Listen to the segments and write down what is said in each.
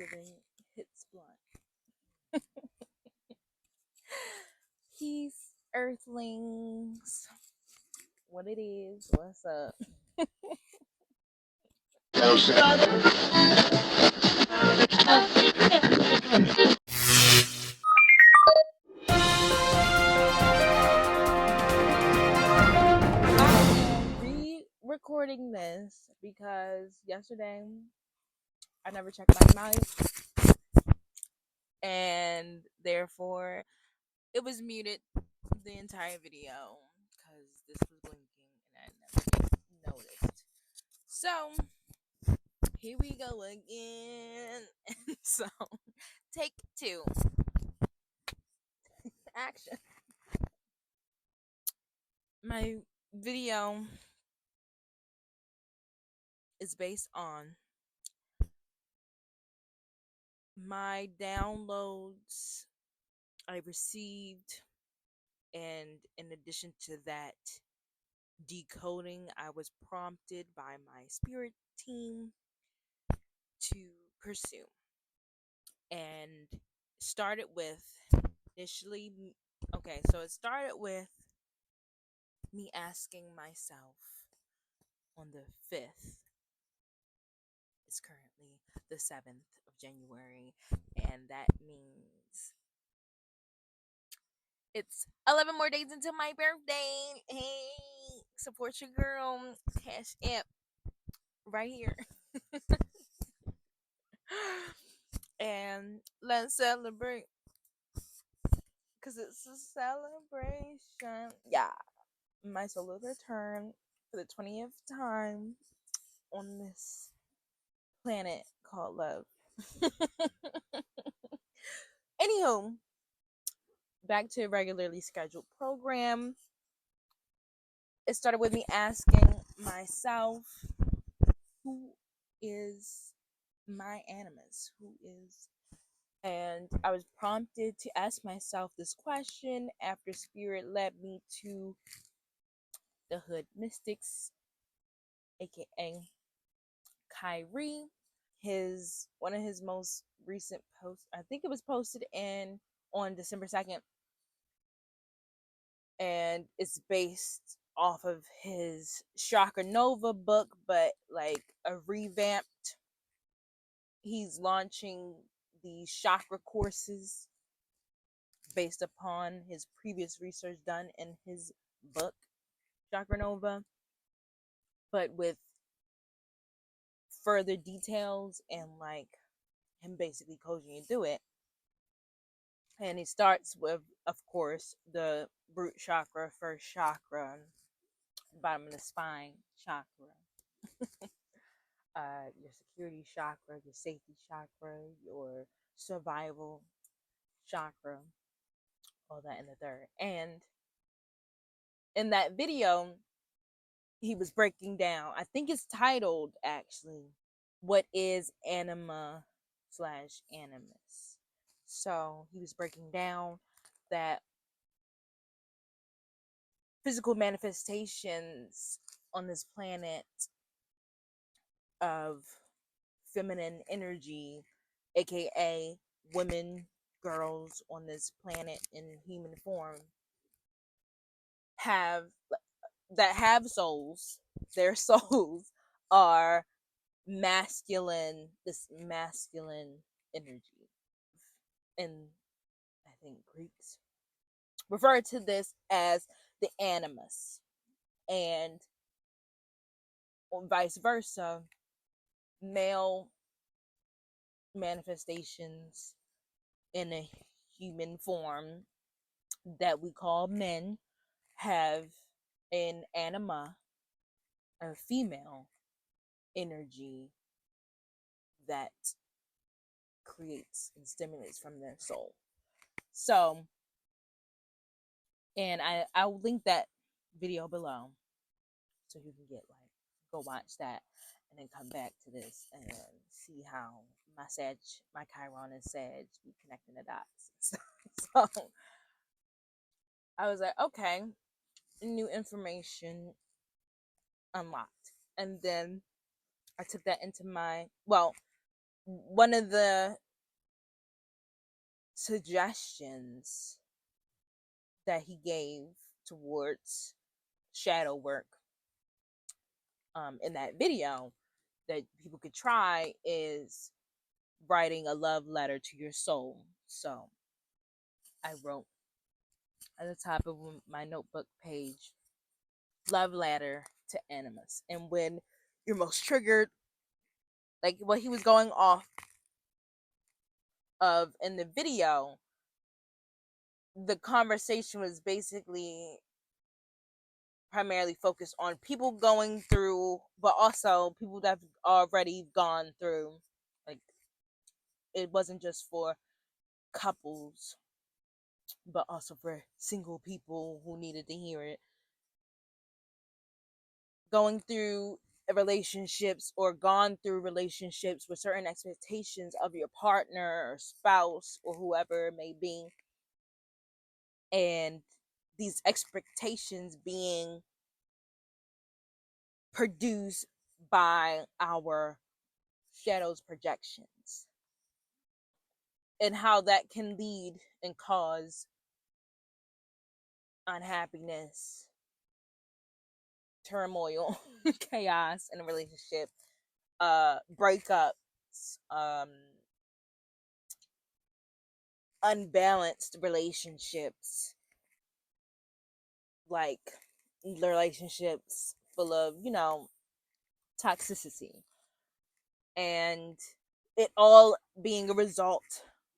giving hits blunt. Peace, earthlings. What it is? What's up? I am re-recording this because yesterday I never checked my mic, and therefore it was muted the entire video because this was blinking and I never noticed. So here we go again. So take 2. Action. My video is based on my downloads I received, and in addition to that, decoding I was prompted by my spirit team to pursue. And started with initially, okay, so it started with me asking myself on the 5th. It's currently the 7th of January, and that means it's 11 more days until my birthday. Hey, support your girl. Cash app right here. And let's celebrate, because it's a celebration. Yeah, my solar return for the 20th time on this planet called love. Anywho, back to a regularly scheduled program. It started with me asking myself, who is my animus? Who is. And I was prompted to ask myself this question after Spirit led me to the Hood Mystics, aka Kyrie. One of his most recent posts, I think it was posted on December 2nd, and it's based off of his Chakra Nova book, but like a revamped. He's launching the chakra courses based upon his previous research done in his book Chakra Nova, but with further details and like him basically coaching you through it. And he starts with, of course, the root chakra, first chakra, bottom of the spine chakra, your security chakra, your safety chakra, your survival chakra, all that in the third. And in that video, he was breaking down, I think it's titled actually, what is anima / animus. So he was breaking down that physical manifestations on this planet of feminine energy, aka women, girls on this planet in human form, have souls. Their souls are masculine, this masculine energy. And I think Greeks refer to this as the animus, and vice versa, male manifestations in a human form that we call men have an anima, or female energy, that creates and stimulates from their soul. So, and I'll link that video below so you can go watch that and then come back to this and see how my Chiron and Sag be connecting the dots. So I was like, okay, new information unlocked. And then I took that into one of the suggestions that he gave towards shadow work in that video that people could try is writing a love letter to your soul. So I wrote at the top of my notebook page, love letter to Animus. And when you're most triggered, like what he was going off of in the video, the conversation was basically primarily focused on people going through, but also people that have already gone through. Like, it wasn't just for couples, but also for single people who needed to hear it. Going through relationships or gone through relationships with certain expectations of your partner or spouse or whoever it may be, and these expectations being produced by our shadows projections, and how that can lead and cause unhappiness, turmoil, chaos in a relationship, breakups, unbalanced relationships, like relationships full of, toxicity. And it all being a result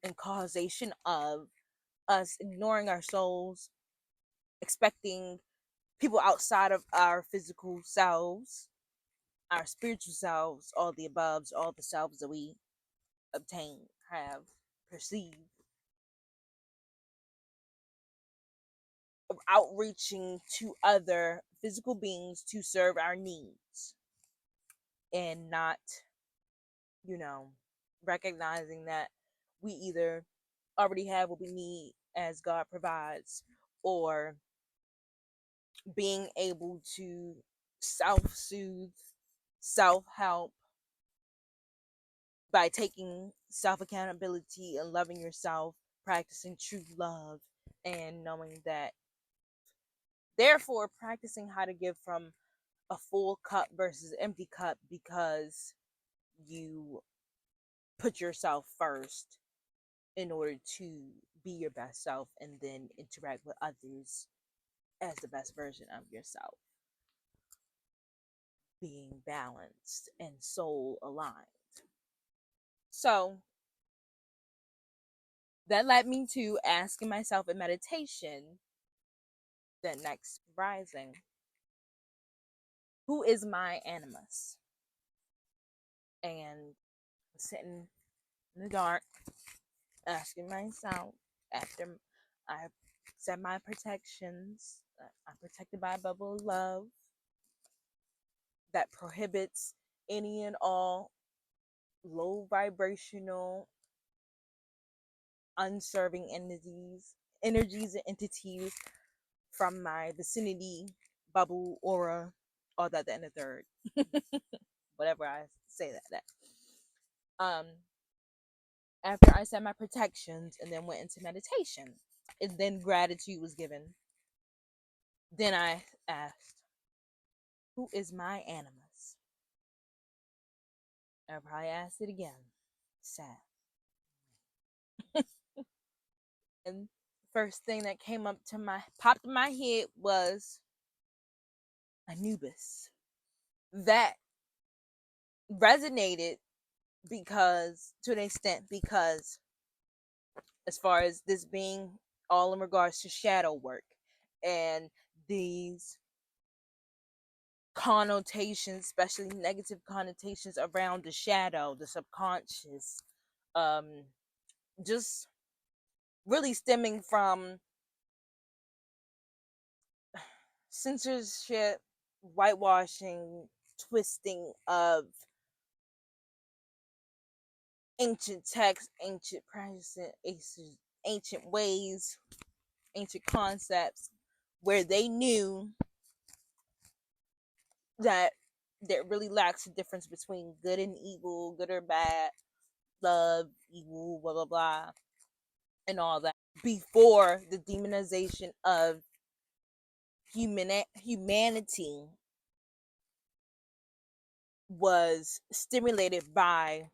and causation of us ignoring our souls, expecting people outside of our physical selves, our spiritual selves, all the aboves, all the selves that we obtain, have, perceive, of outreaching to other physical beings to serve our needs, and not, you know, recognizing that we either already have what we need as God provides, or being able to self soothe, self help by taking self accountability and loving yourself, practicing true love, and knowing that, therefore, practicing how to give from a full cup versus empty cup, because you put yourself first in order to be your best self and then interact with others as the best version of yourself, being balanced and soul aligned. So that led me to asking myself in meditation, that next rising, who is my animus? And sitting in the dark, asking myself, after I set my protections, I'm protected by a bubble of love that prohibits any and all low vibrational, unserving energies and entities from my vicinity, bubble, aura, all that, and the third. Whatever I say that. Um, After I set my protections and then went into meditation, and then gratitude was given, then I asked, who is my animus? I probably asked it again. Sad. And first thing that came up to popped in my head was Anubis. That resonated because, to an extent, because as far as this being all in regards to shadow work and these connotations, especially negative connotations around the shadow, the subconscious, um, just really stemming from censorship, whitewashing, twisting of ancient texts, ancient practices, ancient ways, ancient concepts, where they knew that there really lacks a difference between good and evil, good or bad, love, evil, blah blah blah, and all that before the demonization of humanity was stimulated by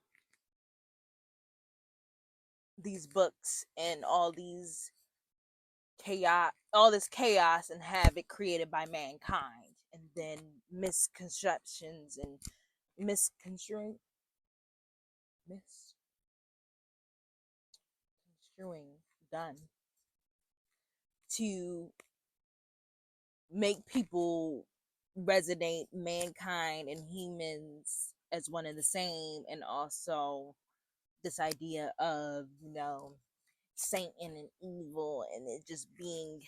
these books and all this chaos and havoc created by mankind, and then misconceptions and misconstruing misconstruing done to make people resonate mankind and humans as one and the same, and also this idea of Satan and evil and it just being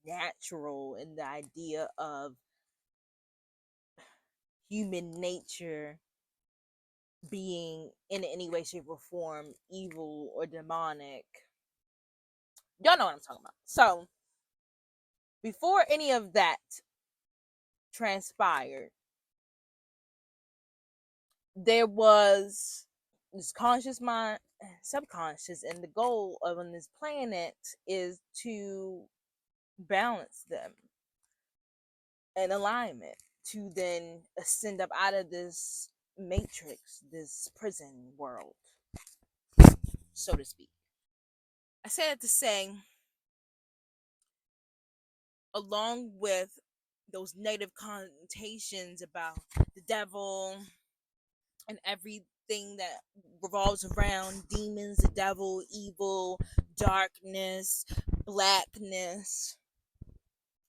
natural, and the idea of human nature being in any way, shape, or form evil or demonic. Y'all know what I'm talking about. So, before any of that transpired, there was this conscious mind, subconscious, and the goal of on this planet is to balance them in alignment, to then ascend up out of this matrix, this prison world, so to speak. I say that to say, along with those negative connotations about the devil and everything that revolves around demons, the devil, evil, darkness, blackness,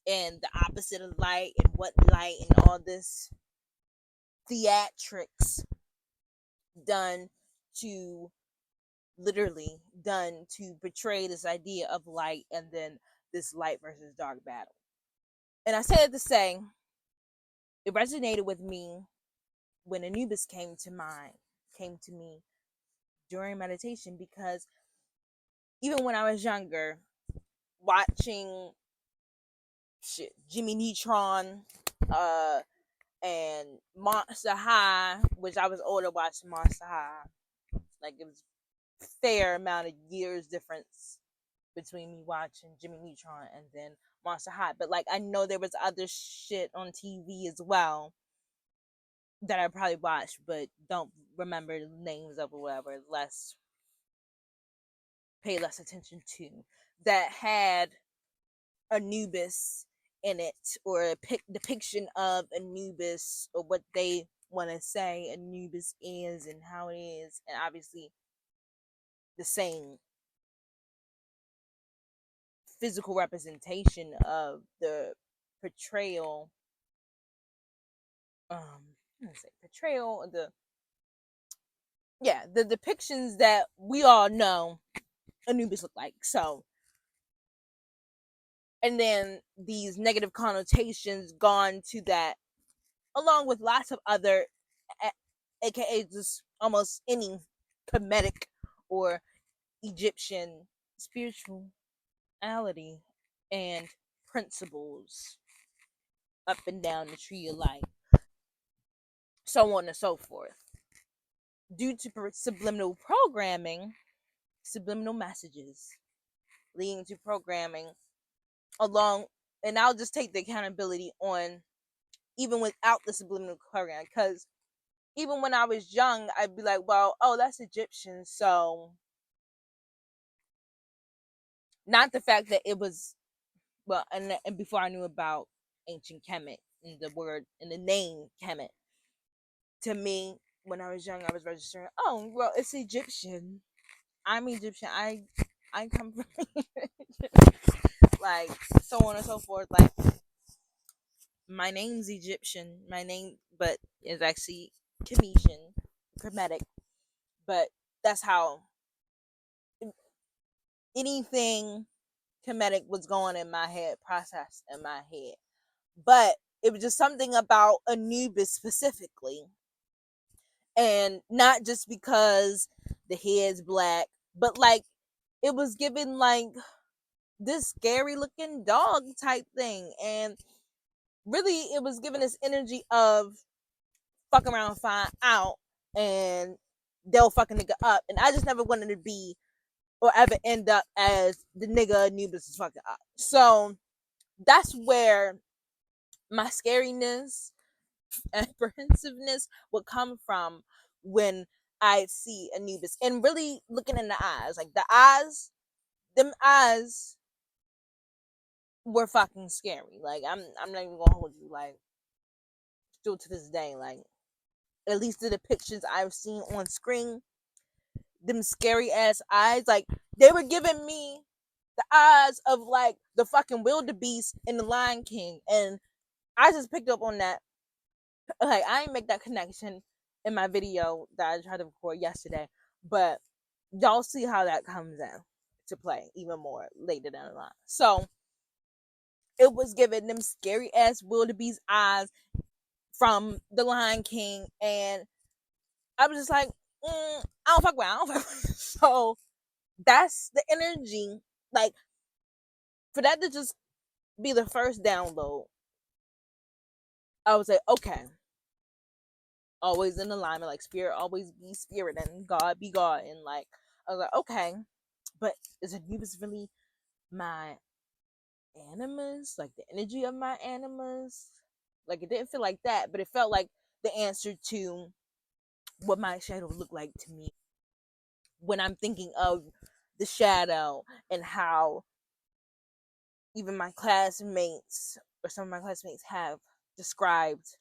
and the opposite of light, and what light, and all this theatrics done to done to portray this idea of light, and then this light versus dark battle. And I say it to say, it resonated with me when Anubis came to me during meditation, because even when I was younger, watching Jimmy Neutron, and Monster High, which I was older watching Monster High, like it was a fair amount of years difference between me watching Jimmy Neutron and then Monster High. But like I know there was other shit on TV as well that I probably watched, but don't remember the names of or whatever. Pay less attention to, that had Anubis in it, or a depiction of Anubis, or what they want to say Anubis is and how it is, and obviously the same physical representation of the portrayal, portrayal, the depictions that we all know Anubis look like. So, and then these negative connotations gone to that, along with lots of other, aka just almost any Kemetic or Egyptian spirituality and principles up and down the tree of life, so on and so forth. Due to subliminal messages leading to programming along, and I'll just take the accountability on even without the subliminal program, because even when I was young, I'd be like, well, oh, that's Egyptian, so not the fact that it was, well, and before I knew about ancient Kemet and the word and the name Kemet, to me, when I was young, I was registering, oh, well, it's Egyptian. I'm Egyptian. I come from like, so on and so forth. Like, my name's Egyptian. My name, but is actually Cometian, Kemetic. But that's how anything Kemetic was going in my head, processed in my head. But it was just something about Anubis specifically, and not just because the head's black, but like it was given like this scary looking dog type thing, and really it was given this energy of fuck around, find out, and they'll fuck a nigga up. And I just never wanted to be or ever end up as the nigga Anubis is fucking up. So that's where my scariness, apprehensiveness would come from when I see Anubis and really looking in the eyes. Like the eyes, them eyes were fucking scary. Like I'm not even gonna hold you. Like still to this day, like at least the depictions I've seen on screen, them scary ass eyes, like they were giving me the eyes of like the fucking wildebeest in the Lion King, and I just picked up on that. Like I didn't make that connection in my video that I tried to record yesterday, but y'all see how that comes in to play even more later down the line. So it was giving them scary ass wildebeest eyes from the Lion King, and I was just like, I don't fuck with, I don't fuck with. So that's the energy. Like for that to just be the first download, I was like, okay, always in alignment, like spirit always be spirit and God be God, and like I was like, okay, but is Anubis really my animus? Like the energy of my animus? Like it didn't feel like that, but it felt like the answer to what my shadow looked like to me when I'm thinking of the shadow and how even my classmates or some of my classmates have described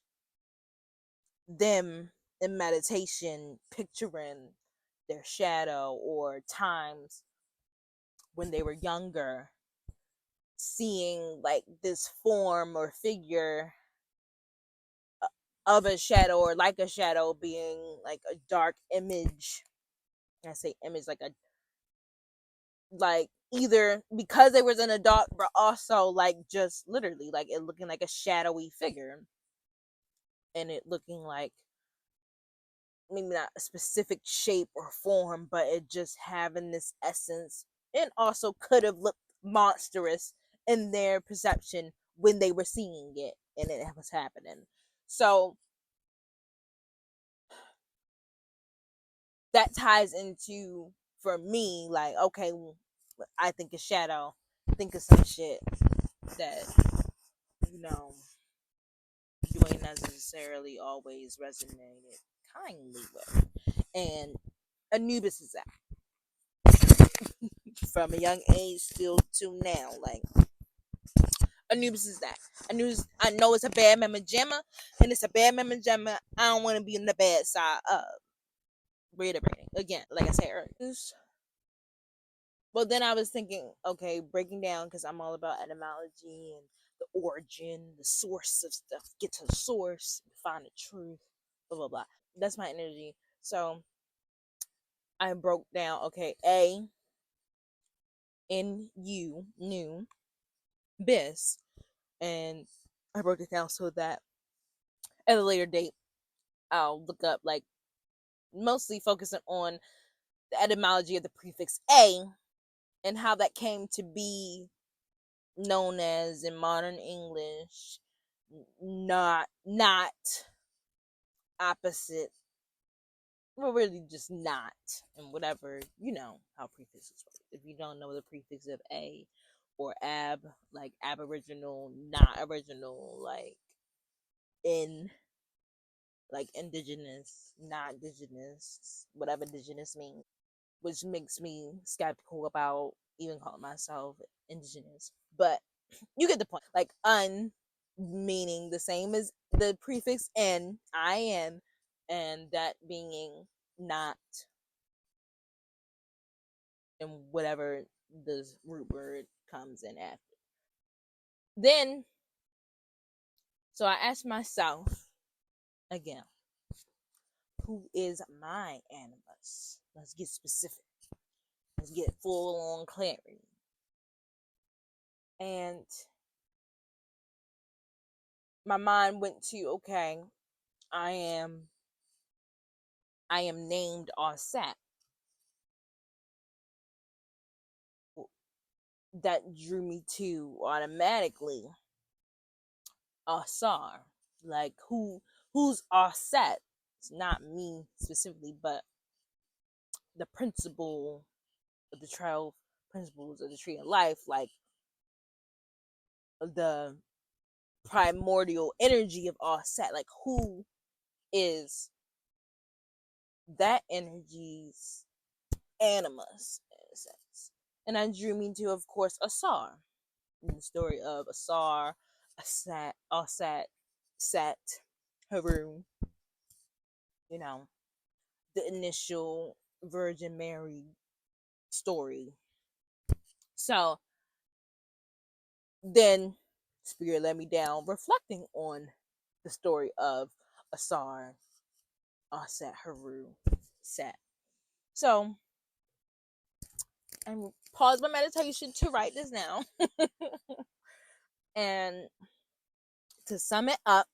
them in meditation, picturing their shadow or times when they were younger, seeing like this form or figure of a shadow or like a shadow being like a dark image. I say image like either because they was in a dark, but also like just literally like it looking like a shadowy figure, and it looking like maybe not a specific shape or form, but it just having this essence, and also could have looked monstrous in their perception when they were seeing it and it was happening. So that ties into, for me, like, okay, I think a shadow, think of some shit that, you know, you ain't necessarily always resonated kindly with. And Anubis is that from a young age still to now. Like Anubis is that. Anubis, I know it's a bad mama jamma, and it's a bad mama jamma. I don't want to be on the bad side of reiterating again, like I said earlier. Well, then I was thinking, okay, breaking down because I'm all about etymology and the origin, the source of stuff. Get to the source, find the truth, blah blah blah. That's my energy. So I broke down. Okay, A, N, U, new, bis, and I broke it down so that at a later date I'll look up, like, mostly focusing on the etymology of the prefix A and how that came to be known as in modern English, not opposite, well, really just not, and whatever, you know how prefixes work. If you don't know the prefix of A or ab, like aboriginal, not original, like in, like indigenous, not indigenous, whatever indigenous means, which makes me skeptical about even calling myself indigenous. But you get the point. Like un meaning the same as the prefix n, I am, and that being not, and whatever the root word comes in after. Then, so I asked myself again, who is my animus? Let's get specific. Let's get full on clarity. And my mind went to, okay, I am I am named Ausar. That drew me to automatically Ausar. Like who's Ausar? It's not me specifically, but the principle of the 12 principles of the tree of life, like the primordial energy of Ausar, like who is that energy's animus in a sense. And that drew me to, of course, Ausar. The story of Ausar, Set, Haru, you know, the initial Virgin Mary story. So then Spirit led me down reflecting on the story of Ausar, Set, Haru, Set. So I paused my meditation to write this down. And to sum it up,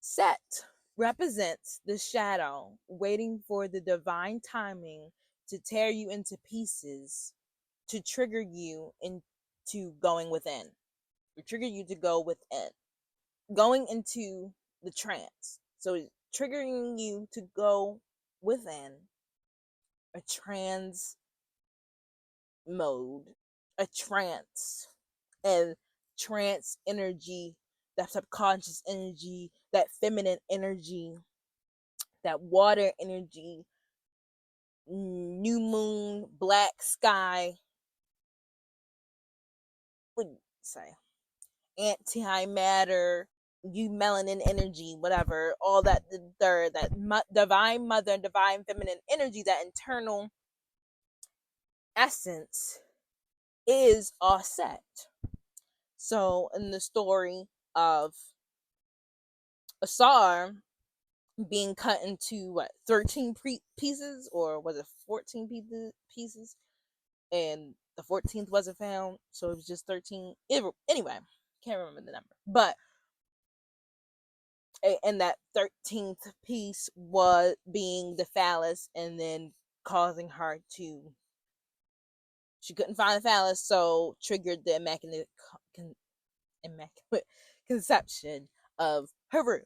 Set represents the shadow waiting for the divine timing to tear you into pieces, to trigger you into going within, to trigger you to go within, going into the trance. So triggering you to go within a trance mode, a trance, and trance energy, that subconscious energy, that feminine energy, that water energy, new moon, black sky, what would you say, antimatter, you melanin energy, whatever, all that, the third, that divine mother, divine feminine energy, that internal essence is all set. So in the story of Ausar being cut into what, 13 pieces, or was it 14 pieces, and the 14th wasn't found, so it was just 13. Anyway, can't remember the number, but and that 13th piece was being the phallus, and then causing her to, she couldn't find the phallus, so triggered the immaculate conception of Haru.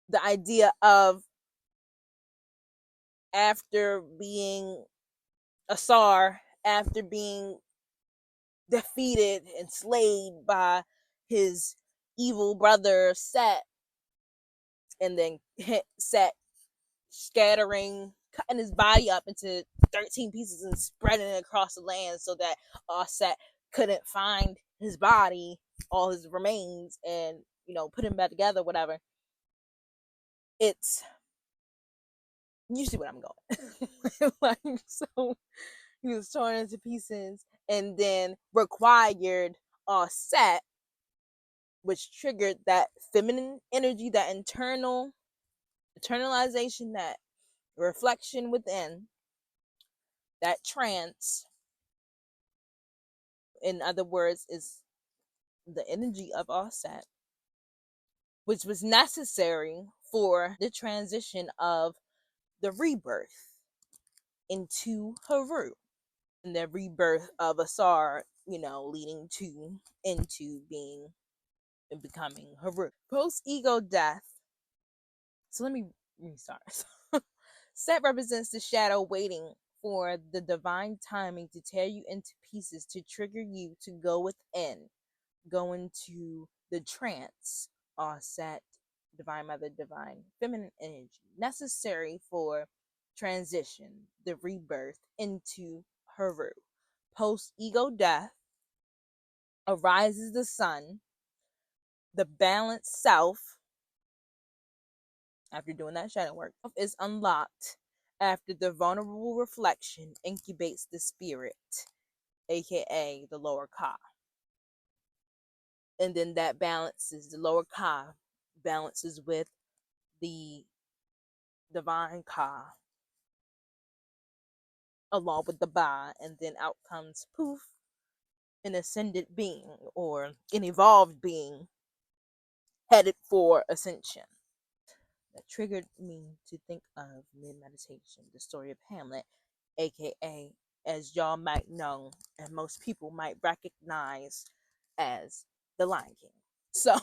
The idea of, after being Ausar, after being defeated and slayed by his evil brother Set, and then Set scattering, cutting his body up into 13 pieces and spreading it across the land so that Set couldn't find his body, all his remains, and put him back together, whatever. It's, you see what I'm going. Like, so he was torn into pieces, and then required Set, which triggered that feminine energy, that internalization, that reflection within, that trance, in other words, is the energy of Set, which was necessary for the transition of the rebirth into Haru, and the rebirth of Ausar, leading to into being and becoming Haru. Post ego death. So let me restart. Set represents the shadow waiting for the divine timing to tear you into pieces, to trigger you to go within, go into the trance, Set, divine mother, divine feminine energy, necessary for transition, the rebirth into Haru. Post ego death arises the sun, the balanced self. After doing that shadow work, is unlocked after the vulnerable reflection incubates the spirit, aka the lower ka. And then that balances, the lower ka balances with the divine ka, along with the ba, and then out comes poof, an ascended being, or an evolved being headed for ascension. That triggered me to think of mid-meditation, the story of Hamlet, aka, as y'all might know, and most people might recognize as the Lion King. So,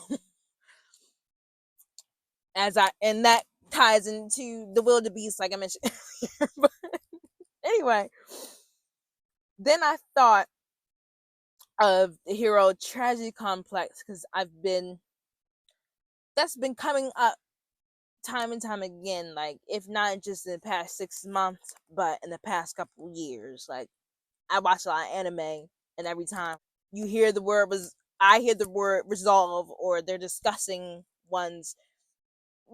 in that ties into the wildebeest, like I mentioned. But anyway, then I thought of the hero tragedy complex because that's been coming up time and time again, like if not just in the past 6 months, but in the past couple years. Like I watch a lot of anime, and every time you hear the word was, I hear the word resolve, or they're discussing one's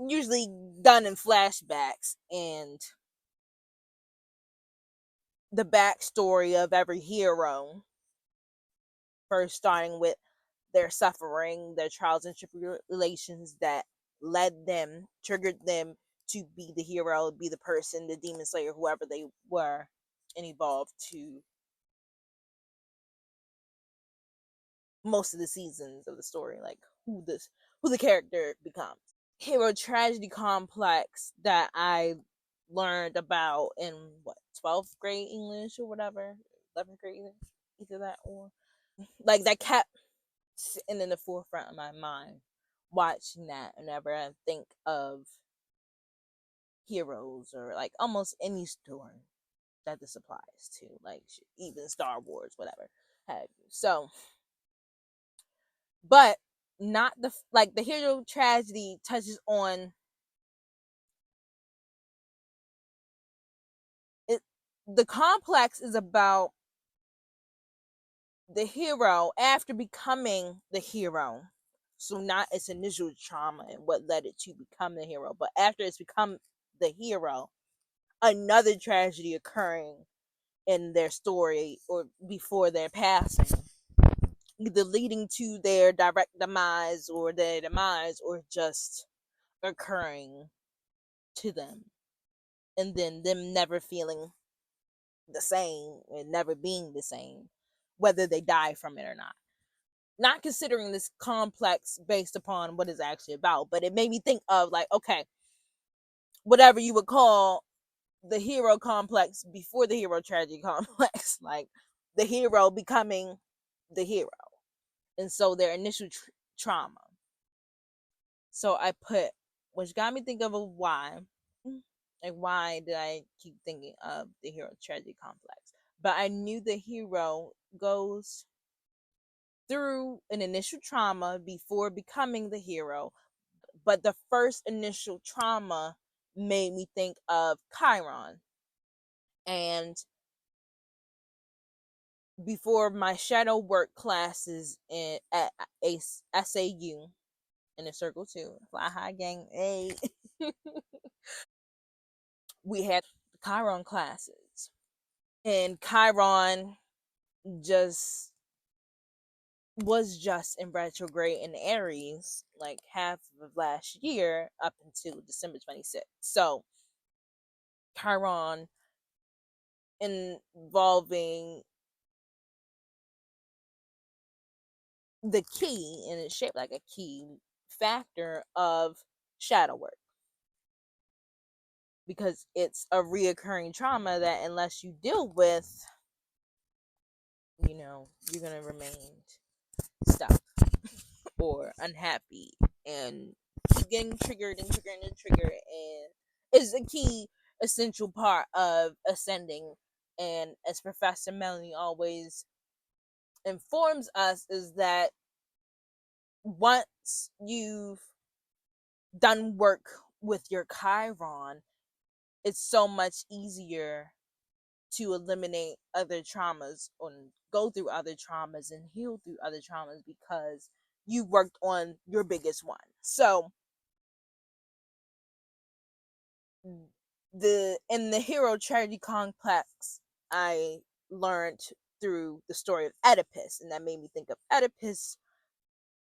usually done in flashbacks, and the backstory of every hero, first starting with their suffering, their trials and tribulations that led them, triggered them to be the hero, be the person, the demon slayer, whoever they were, and evolve to most of the seasons of the story, like who the character becomes. Hero tragedy complex that I learned about in what 12th grade English or whatever, 11th grade English, either that or like that kept sitting in the forefront of my mind watching that whenever I think of heroes or like almost any story that this applies to, like even Star Wars, whatever have you. So, but not the hero tragedy touches on it. The complex is about the hero after becoming the hero. So not its initial trauma and what led it to become the hero, but after it's become the hero, another tragedy occurring in their story or before their passing, either leading to their direct demise or their demise, or just occurring to them, and then them never feeling the same and never being the same, whether they die from it or not. Not considering this complex based upon what it's actually about, but it made me think of like, okay, whatever you would call the hero complex before the hero tragedy complex, like the hero becoming the hero, and so their initial trauma. So I put, which got me thinking of a why, like why did I keep thinking of the hero tragedy complex? But I knew the hero goes through an initial trauma before becoming the hero, but the first initial trauma made me think of Chiron. And before my shadow work classes at SAU in a circle too, Fly High Gang, A, we had Chiron classes, and Chiron just just in retrograde in Aries like half of last year up until December 26th. So Chiron involving the key, and it's shaped like a key factor of shadow work, because it's a reoccurring trauma that unless you deal with, you're gonna remain stuck or unhappy and keep getting triggered and triggered and triggered, and is a key essential part of ascending. And as Professor Melanie always informs us, is that once you've done work with your Chiron, it's so much easier to eliminate other traumas or go through other traumas and heal through other traumas because you worked on your biggest one. So in the hero tragedy complex, I learned through the story of Oedipus, and that made me think of Oedipus.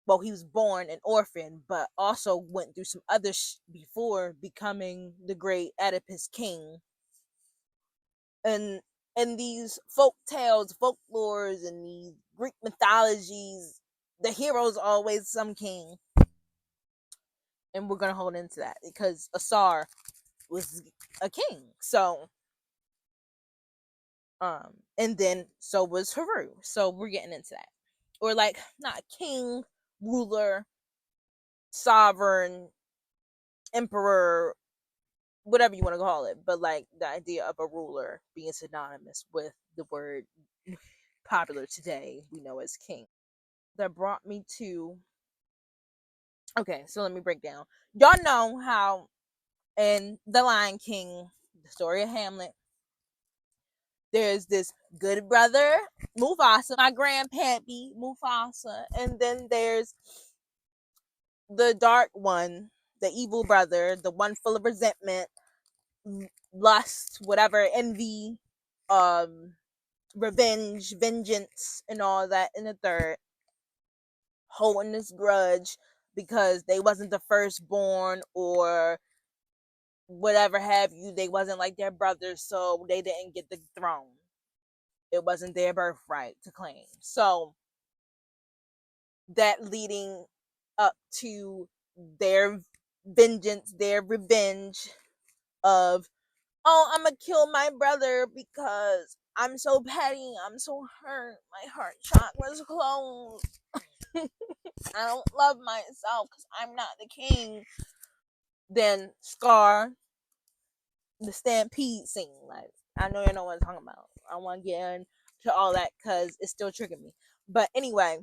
Well, he was born an orphan, but also went through some other before becoming the great Oedipus king. And these folk tales, folklores, and these Greek mythologies, the hero's always some king, and we're gonna hold into that because Ausar was a king. So, and then so was Haru. So we're getting into that, or like not king, ruler, sovereign, emperor, whatever you want to call it, but like the idea of a ruler being synonymous with the word popular today we know as king. That brought me to, okay, so let me break down. Y'all know how in The Lion King, the story of Hamlet, there's this good brother, Mufasa, my grandpappy, Mufasa, and then there's the dark one, the evil brother, the one full of resentment, lust, whatever, envy, um, revenge, vengeance, and all that in the third, holding this grudge because they wasn't the firstborn or whatever have you. They wasn't like their brothers, so they didn't get the throne. It wasn't their birthright to claim. So that leading up to their vengeance, their revenge of, oh, I'm gonna kill my brother because I'm so petty, I'm so hurt, my heart chakra's closed. I don't love myself because I'm not the king. Then Scar, the Stampede scene. Like, I know you know what I'm talking about. I want to get into all that because it's still triggering me. But anyway,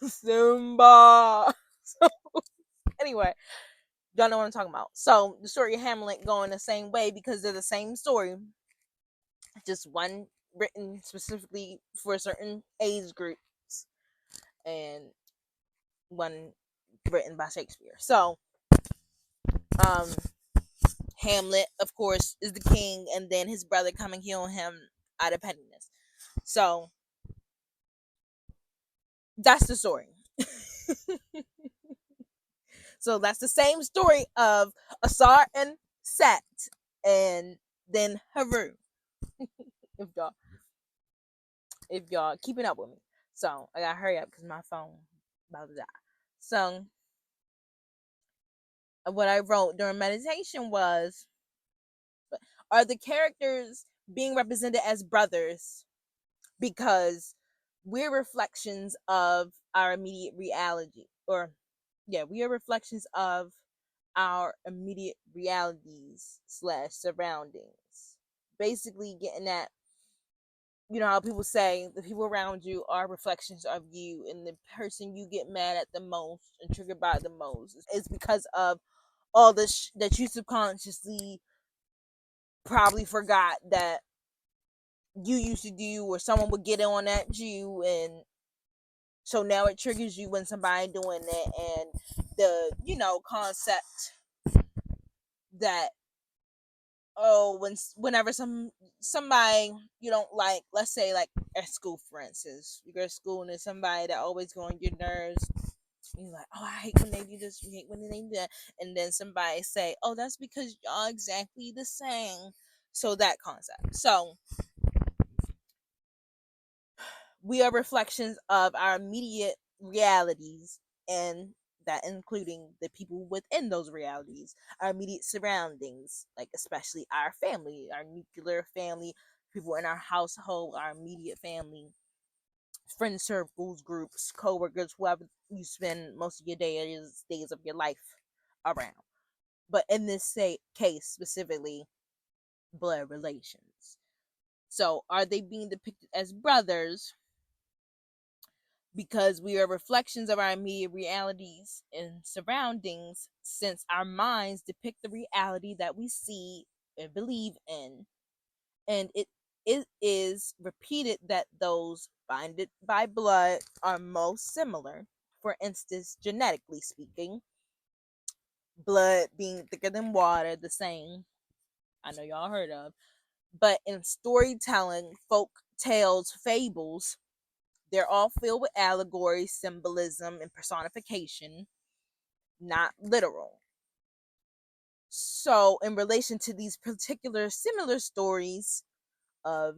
Simba. So, anyway, y'all know what I'm talking about. So the story of Hamlet going the same way because they're the same story, just one written specifically for certain age groups, and one written by Shakespeare. So, um, Hamlet, of course, is the king, and then his brother come and kill him out of pettiness. So that's the story. So that's the same story of Asar and Set, and then Haru. if y'all if y'all keeping up with me. So I gotta hurry up because my phone about to die. So what I wrote during meditation was, are the characters being represented as brothers because we're reflections of our immediate reality, or yeah, we are reflections of our immediate realities slash surroundings, basically getting at, you know how people say the people around you are reflections of you, and the person you get mad at the most and triggered by the most is because of all this that you subconsciously probably forgot that you used to do, or someone would get on at you, and so now it triggers you when somebody doing it. And the, you know, concept that, oh, whenever somebody you don't like, let's say like at school, for instance, you go to school and there's somebody that always go on your nerves. You're like, oh, I hate when they do this, you hate when they do that. And then somebody say, oh, that's because y'all exactly the same. So that concept. So we are reflections of our immediate realities, and that including the people within those realities, our immediate surroundings, like especially our family, our nuclear family, people in our household, our immediate family, friend circles, groups, co-workers, whoever you spend most of your days of your life around. But in this case specifically, blood relations. So are they being depicted as brothers because we are reflections of our immediate realities and surroundings, since our minds depict the reality that we see and believe in, and it is repeated that those bonded by blood are most similar. For instance, genetically speaking, blood being thicker than water, the same, I know y'all heard of. But in storytelling, folk tales, fables, they're all filled with allegory, symbolism, and personification, not literal. So, in relation to these particular similar stories of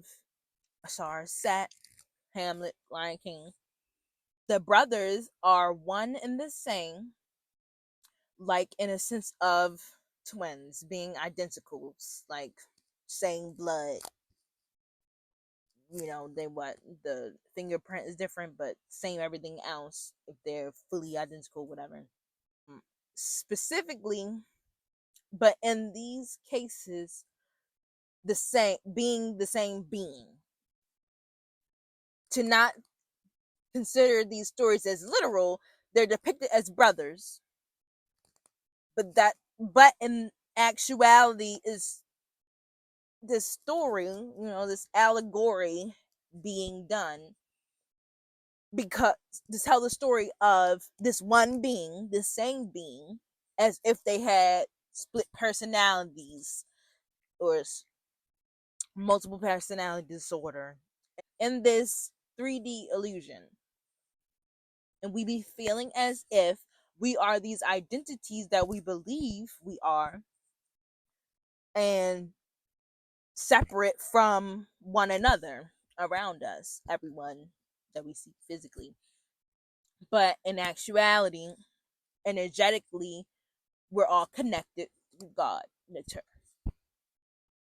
Asar, Set, Hamlet, Lion King, the brothers are one and the same, like in a sense of twins being identicals, like same blood. You know, they what the fingerprint is different, but same everything else if they're fully identical, whatever. Specifically, But in these cases, the same being. To not consider these stories as literal, they're depicted as brothers. But in actuality is this story, this allegory being done because to tell the story of this one being, this same being, as if they had split personalities or multiple personality disorder in this 3D illusion. And we be feeling as if we are these identities that we believe we are and separate from one another around us, everyone that we see physically. But in actuality, energetically, we're all connected through God, nature.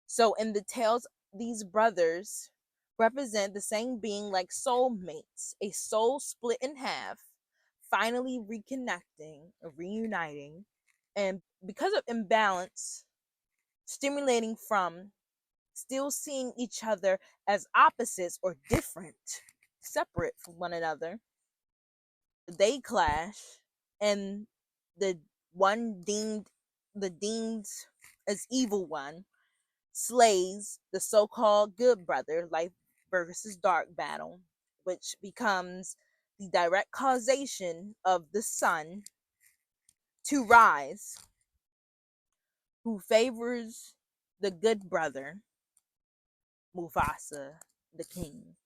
So in the tales, these brothers represent the same being like soulmates, a soul split in half, finally reconnecting, reuniting, and because of imbalance, stimulating from still seeing each other as opposites or different, separate from one another, they clash, and the one deemed as evil one slays the so-called good brother, light versus dark battle, which becomes the direct causation of the sun to rise, who favors the good brother, Mufasa, the king,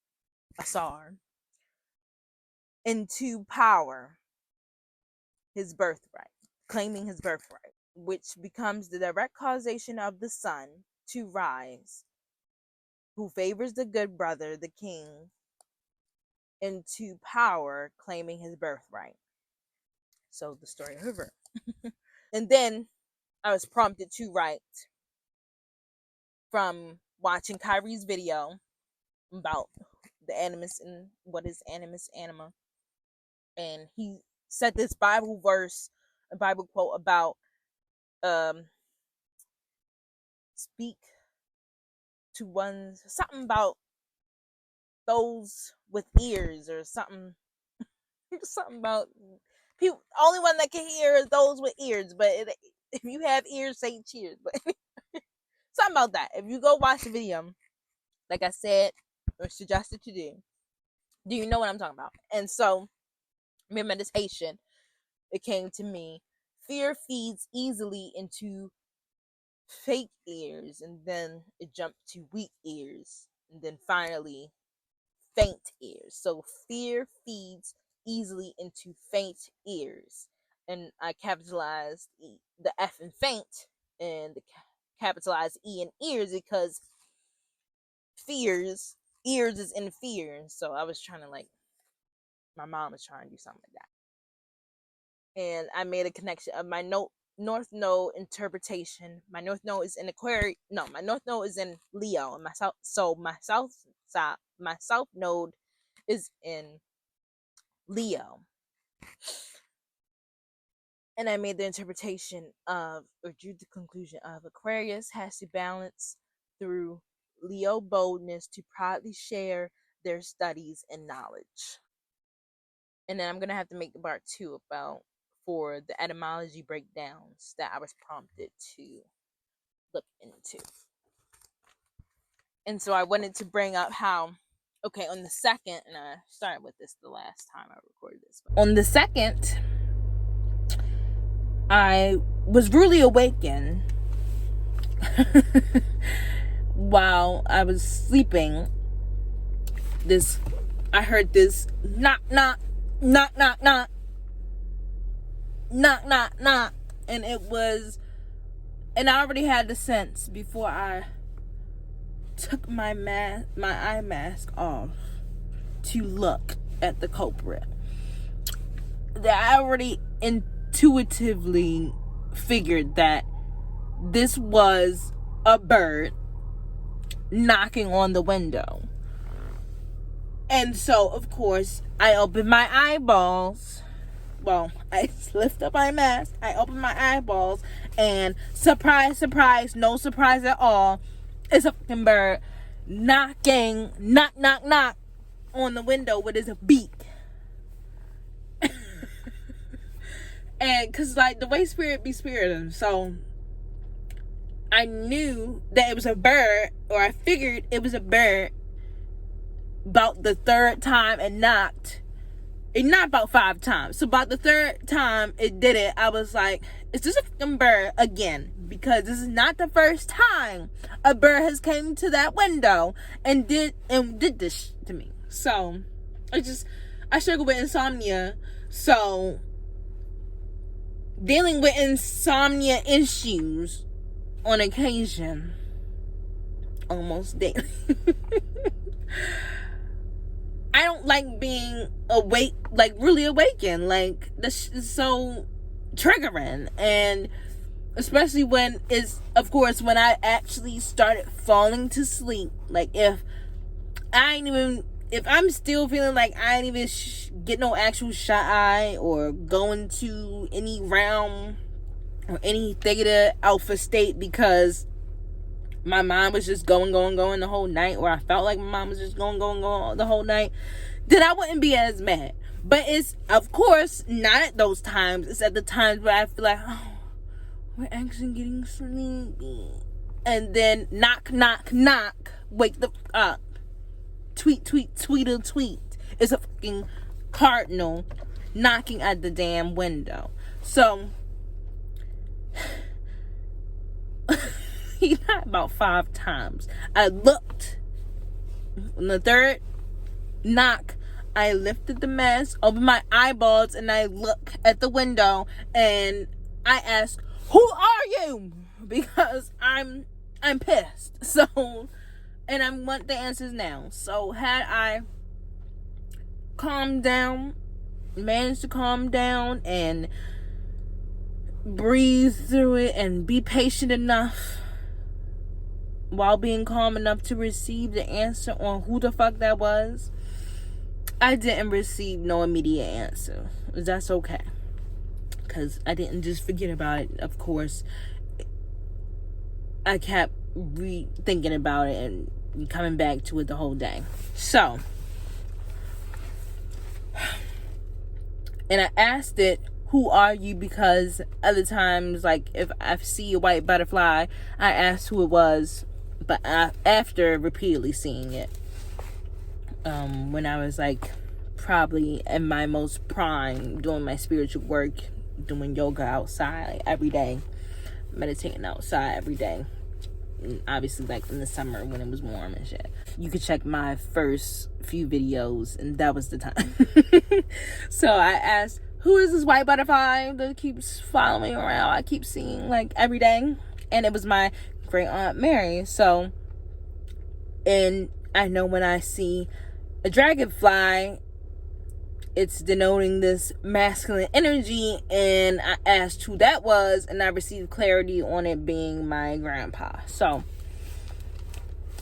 Ausar, into power, his birthright, claiming his birthright, which becomes the direct causation of the sun to rise, who favors the good brother, the king, into power, claiming his birthright. So the story of Fivver. And then I was prompted to write from watching Kyrie's video about the animus and what is animus anima. And he said this Bible verse, a Bible quote about speak to one's something about those with ears or something something about people only one that can hear is those with ears, but if you have ears, say cheers. But something about that. If you go watch the video, like I said or suggested to do you know what I'm talking about? And so in meditation, it came to me, fear feeds easily into fake ears, and then it jumped to weak ears, and then finally faint ears. So fear feeds easily into faint ears, and I capitalized the F in faint and the capitalized E in ears because ears is in fear. So I was trying to my mom was trying to do something like that, and I made a connection of my north node interpretation. My north node is in Aquarius. No, my north node is in Leo, and my south node is in Leo. And I made the interpretation of, or drew the conclusion of, Aquarius has to balance through Leo boldness to proudly share their studies and knowledge. And then I'm going to have to make the part 2 for the etymology breakdowns that I was prompted to look into. And so I wanted to bring up how, okay, on the 2nd, and I started with this the last time I recorded this. On the 2nd, I was really awakened while I was sleeping. I heard this knock, knock, knock, knock, knock, knock, knock, knock, and I already had the sense before I took my eye mask off to look at the culprit that I already intuitively figured that this was a bird knocking on the window. And so, of course, I opened my eyeballs I lift up my mask, I open my eyeballs, and surprise, surprise, no surprise at all, it's a fucking bird knocking, knock, knock, knock on the window with his beak. And cause like the way spirit be spiriting, so I knew that it was a bird, or I figured it was a bird about the third time it knocked. It knocked about 5 times. So about the third time it did it, I was like, is this a fucking bird again? Because this is not the first time a bird has came to that window and did this to me. So I struggle with insomnia. So dealing with insomnia issues on occasion, almost daily. I don't like being awake, like really awakened. Like this is so triggering, and especially when when I actually started falling to sleep. Like if I'm still feeling like I ain't even get no actual shut eye or go into any realm or any theta alpha state because my mind was just going the whole night, or I felt like my mind was just going the whole night, then I wouldn't be as mad. But it's, of course, not at those times. It's at the times where I feel like, oh, we're actually getting sleepy. And then knock, knock, knock, wake the fuck up. Tweet, tweedle, tweet. It's a fucking cardinal knocking at the damn window. So he knocked about 5 times. I looked. On the third knock, I lifted the mask, opened my eyeballs, and I look at the window, and I ask, "Who are you?" Because I'm pissed. So, and I want the answers now. So, had I calmed down, managed to calm down, and breathe through it, and be patient enough while being calm enough to receive the answer on who the fuck that was, I didn't receive no immediate answer. That's okay, because I didn't just forget about it. Of course, I kept thinking about it and coming back to it the whole day. So, and I asked it, "Who are you?" because other times, like if I see a white butterfly, I asked who it was, but after repeatedly seeing it, when I was like probably in my most prime, doing my spiritual work, doing yoga outside like every day, meditating outside every day, and obviously like in the summer when it was warm and shit. You could check my first few videos, and that was the time. So I asked, who is this white butterfly that keeps following me around? I keep seeing like every day. And it was my great aunt Mary. So, and I know when I see a dragonfly, it's denoting this masculine energy. And I asked who that was, and I received clarity on it being my grandpa. So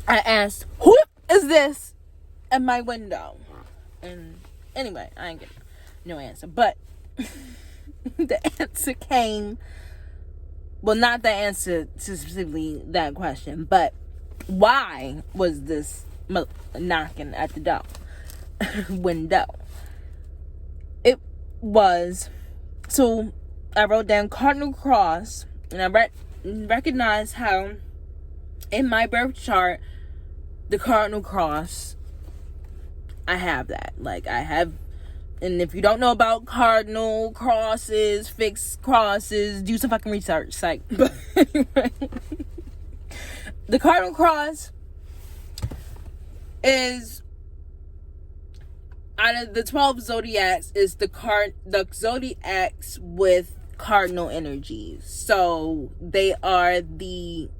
I asked, who is this at my window? And anyway, I ain't getting no answer. But the answer came, well, not the answer to specifically that question, but why was this knocking at the door window? It was, so I wrote down cardinal cross, and I recognized how in my birth chart, the cardinal cross, I have that. Like I have. And if you don't know about cardinal crosses, fixed crosses, do some fucking research. Like, but anyway, the cardinal cross is, out of the 12 zodiacs, is the zodiacs with cardinal energies. So they are the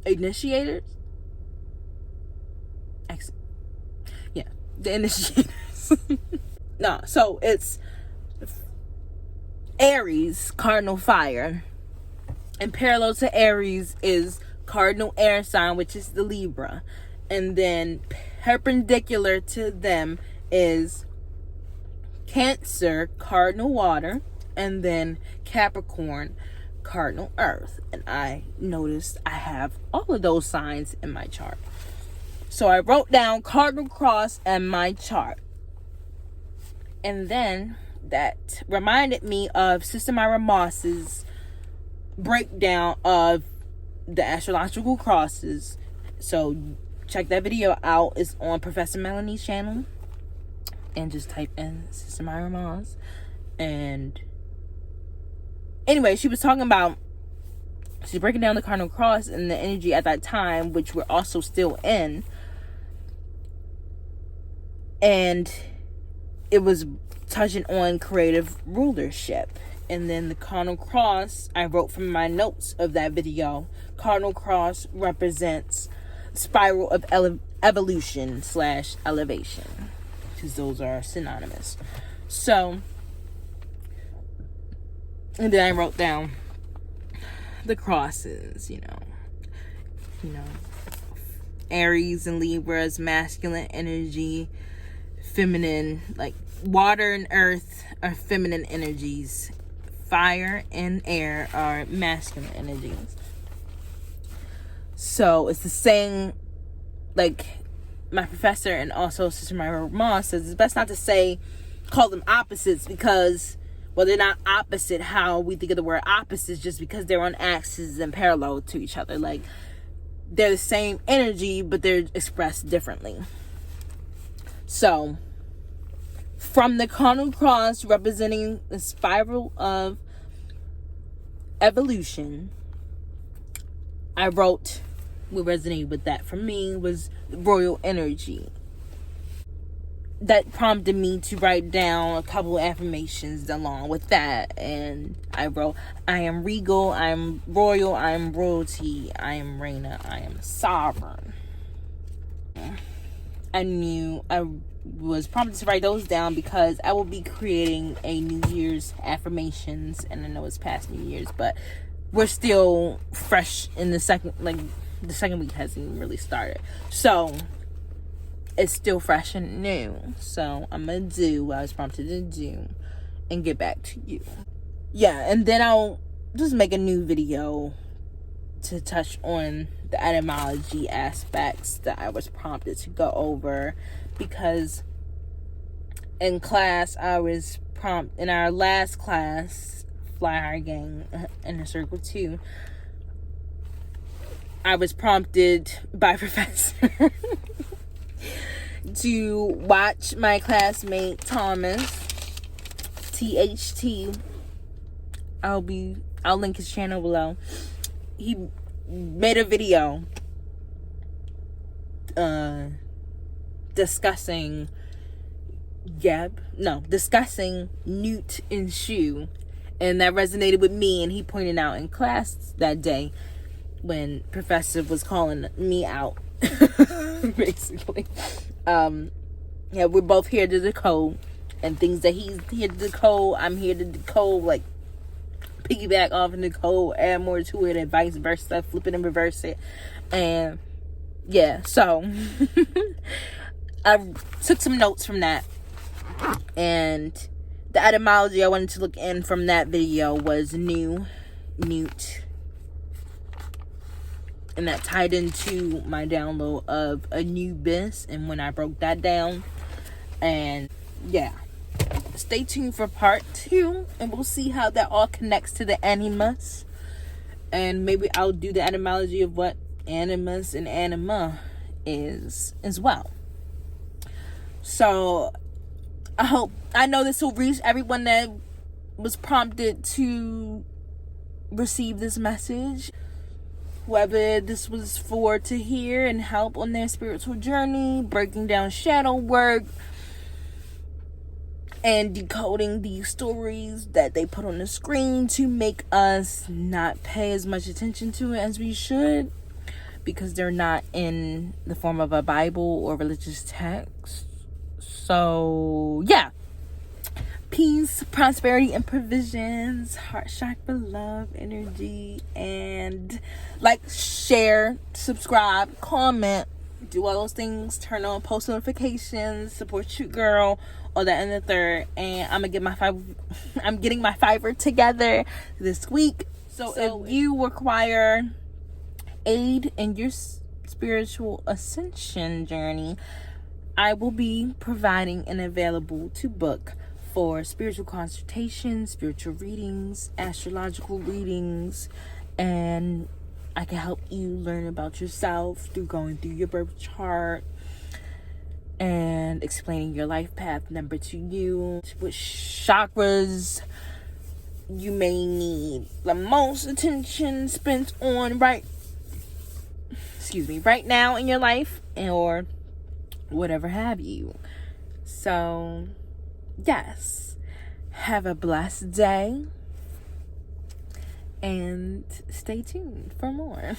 initiators. Yeah, the initiators. No, so it's Aries, cardinal fire, and parallel to Aries is cardinal air sign, which is the Libra, and then perpendicular to them is Cancer, cardinal water, and then Capricorn, cardinal earth. And I noticed I have all of those signs in my chart. So I wrote down cardinal cross in my chart. And then that reminded me of Sister Myra Moss's breakdown of the astrological crosses. So check that video out. It's on Professor Melanie's channel. And just type in Sister Myra Moss. And anyway, she was talking about, she's breaking down the cardinal cross and the energy at that time, which we're also still in. And it was touching on creative rulership. And then the cardinal cross, I wrote from my notes of that video, cardinal cross represents spiral of evolution / elevation, because those are synonymous. So, and then I wrote down the crosses, you know, Aries and Libra's masculine energy, feminine, like water and earth are feminine energies, fire and air are masculine energies. So it's the same, like my professor and also Sister Myra Moss says, it's best not to call them opposites, because, well, they're not opposite how we think of the word opposites, just because they're on axes and parallel to each other. Like, they're the same energy, but they're expressed differently. So, from the cardinal cross representing the spiral of evolution, I wrote, what resonated with that for me was royal energy. That prompted me to write down a couple of affirmations along with that. And I wrote, I am regal, I am royal, I am royalty, I am reina, I am sovereign. I knew I was prompted to write those down because I will be creating a New Year's affirmations. And I know it's past New Year's, but we're still fresh in the second week hasn't even really started. So it's still fresh and new. So I'm going to do what I was prompted to do and get back to you. Yeah, and then I'll just make a new video to touch on the etymology aspects that I was prompted to go over. Because in class, in our last class, Fly High Gang, Inner Circle 2, I was prompted by Professor to watch my classmate Thomas, THT. I'll link his channel below. He made a video discussing newt and shoe, and that resonated with me. And he pointed out in class that day when Professor was calling me out, basically. Yeah, we're both here to decode, and things that he's here to decode, I'm here to decode, like piggyback off and decode, add more to it, and vice versa, flip it and reverse it. And yeah, so I took some notes from that, and the etymology I wanted to look in from that video was newt, and that tied into my download of Anubis and when I broke that down. And yeah, stay tuned for part 2, and we'll see how that all connects to the animus. And maybe I'll do the etymology of what animus and anima is as well. So I know this will reach everyone that was prompted to receive this message, whoever this was for, to hear and help on their spiritual journey, breaking down shadow work and decoding these stories that they put on the screen to make us not pay as much attention to it as we should, because they're not in the form of a Bible or religious text. So yeah, peace, prosperity, and provisions, heart chakra, love, energy, and like, share, subscribe, comment, do all those things, turn on post notifications, support you girl, all that and the third. And I'm getting my Fivver together this week. So if you require aid in your spiritual ascension journey, I will be providing and available to book for spiritual consultations, spiritual readings, astrological readings, and I can help you learn about yourself through going through your birth chart and explaining your life path number to you, which chakras you may need the most attention spent on right now in your life, or whatever have you. So yes, have a blessed day and stay tuned for more.